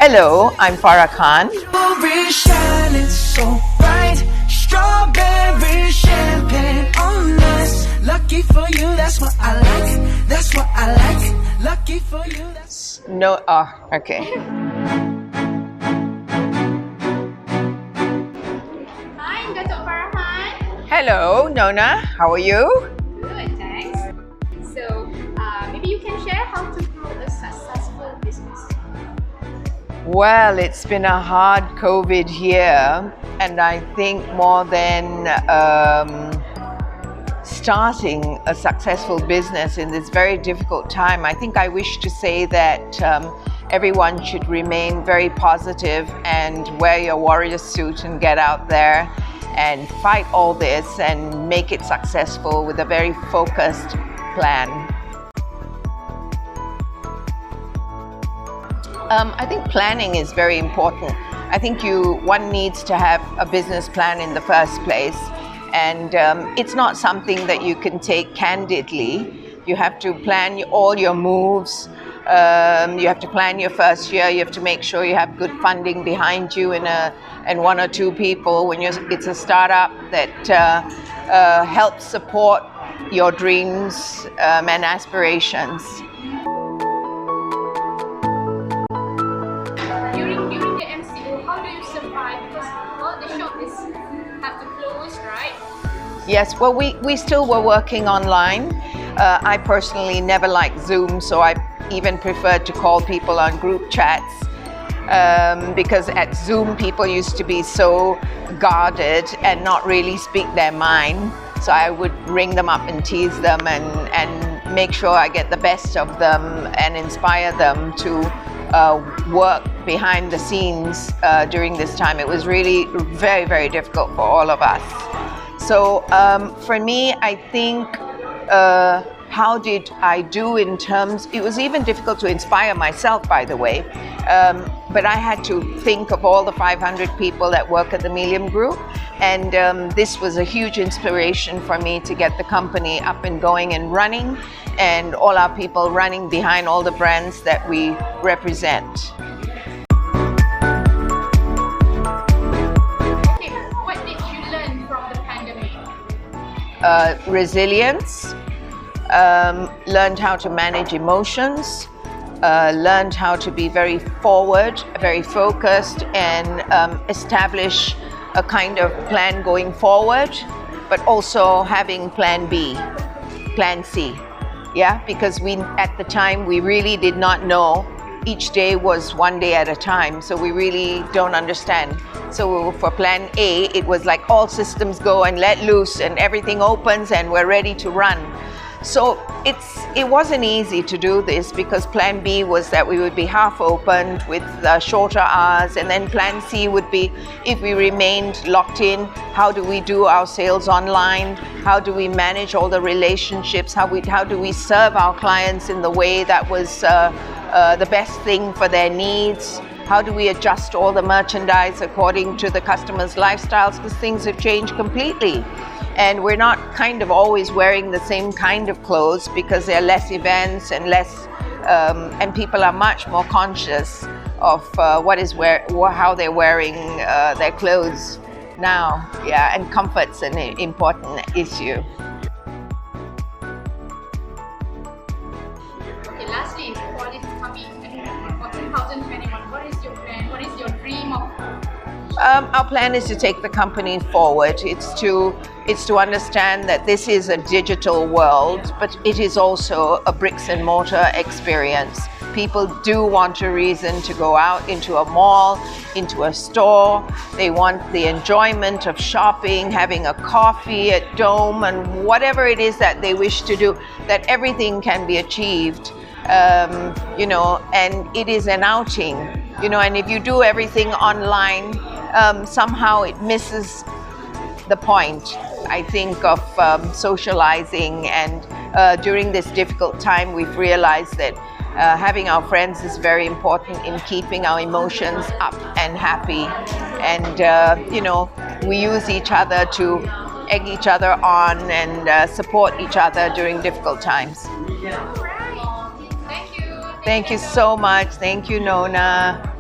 Hello, I'm Farah Khan. Strawberry shining so bright, strawberry champagne on us. Lucky for you, that's what I like. That's what I like. Lucky for you. That's No, okay. Hi, I'm Dato Farah Khan. Hello, Nona. How are you? Good, thanks. So, maybe you can share how to grow a successful business. Well, it's been a hard COVID year, and I think more than starting a successful business in this very difficult time, I think I wish to say that everyone should remain very positive and wear your warrior suit and get out there and fight all this and make it successful with a very focused plan. I think planning is very important. I think one needs to have a business plan in the first place, and it's not something that you can take candidly. You have to plan all your moves. You have to plan your first year. You have to make sure you have good funding behind you and one or two people when it's a startup that helps support your dreams and aspirations. During the MCO, how do you survive? Because all the shops have to close, right? Yes, well, we still were working online. I personally never liked Zoom, so I even preferred to call people on group chats because at Zoom people used to be so guarded and not really speak their mind. So I would ring them up and tease them and make sure I get the best of them and inspire them to work behind the scenes during this time. It was really very, very difficult for all of us. So for me, I think how did I do in terms, it was even difficult to inspire myself, by the way, but I had to think of all the 500 people that work at the Melium Group, and this was a huge inspiration for me to get the company up and going and running, and all our people running behind all the brands that we represent. Okay, what did you learn from the pandemic? Resilience, learned how to manage emotions, learned how to be very forward, very focused, and establish a kind of plan going forward, but also having plan B, plan C. Yeah, because at the time we really did not know. Each day was one day at a time, so we really don't understand. So for plan A, it was like all systems go and let loose and everything opens and we're ready to run. So it wasn't easy to do this because plan B was that we would be half opened with shorter hours, and then plan C would be if we remained locked in, how do we do our sales online? How do we manage all the relationships? How do we serve our clients in the way that was the best thing for their needs? How do we adjust all the merchandise according to the customers' lifestyles? Because things have changed completely. And we're not kind of always wearing the same kind of clothes because there are less events and and people are much more conscious of how they're wearing their clothes now. Yeah, and comfort's an important issue. Okay, lastly, for this coming for 2021, what is your plan? What is your dream of? Our plan is to take the company forward. It's to understand that this is a digital world, but it is also a bricks and mortar experience. People do want a reason to go out into a mall, into a store. They want the enjoyment of shopping, having a coffee at Dome, and whatever it is that they wish to do, that everything can be achieved. And it is an outing, and if you do everything online, somehow it misses the point, I think, of socializing. And during this difficult time, we've realized that having our friends is very important in keeping our emotions up and happy. And, we use each other to egg each other on and support each other during difficult times. All right. Thank you. Thank you so much. Thank you, Nona.